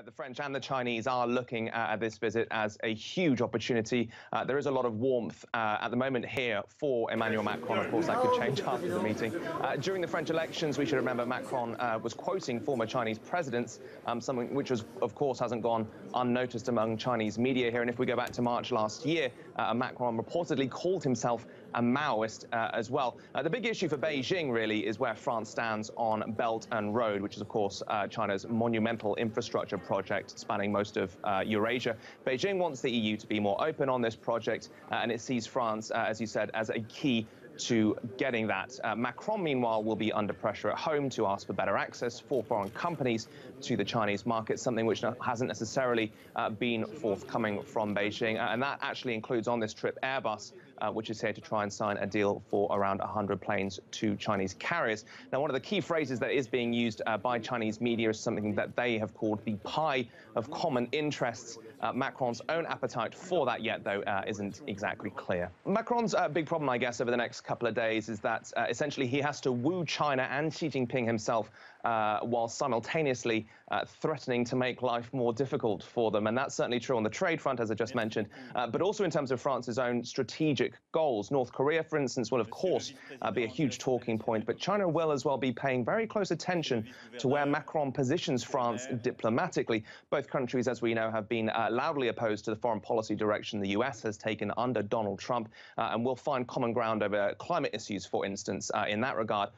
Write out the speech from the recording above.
The French and the Chinese are looking at this visit as a huge opportunity. There is a lot of warmth at the moment here for Emmanuel Macron. Of course, that could change after the meeting. During the French elections, we should remember Macron was quoting former Chinese presidents, something which, of course, hasn't gone unnoticed among Chinese media here. And if we go back to March last year, Macron reportedly called himself a Maoist as well. The big issue for Beijing, really, is where France stands on Belt and Road, which is, of course, China's monumental infrastructure project spanning most of Eurasia. Beijing wants the EU to be more open on this project, and it sees France, as you said, as a key to getting that. Macron, meanwhile, will be under pressure at home to ask for better access for foreign companies to the Chinese market, something which hasn't necessarily been forthcoming from Beijing. And that actually includes on this trip Airbus, which is here to try and sign a deal for around 100 planes to Chinese carriers. Now, one of the key phrases that is being used by Chinese media is something that they have called the pie of common interests. Macron's own appetite for that yet, though, isn't exactly clear. Macron's big problem, I guess, over the next couple of days is that essentially he has to woo China and Xi Jinping himself while simultaneously threatening to make life more difficult for them. And that's certainly true on the trade front, as I just mentioned, but also in terms of France's own strategic goals. North Korea, for instance, will, of course, be a huge talking point, but China will as well be paying very close attention to where Macron positions France diplomatically. Both countries, as we know, have been loudly opposed to the foreign policy direction the US has taken under Donald Trump, and will find common ground over climate issues, for instance, in that regard.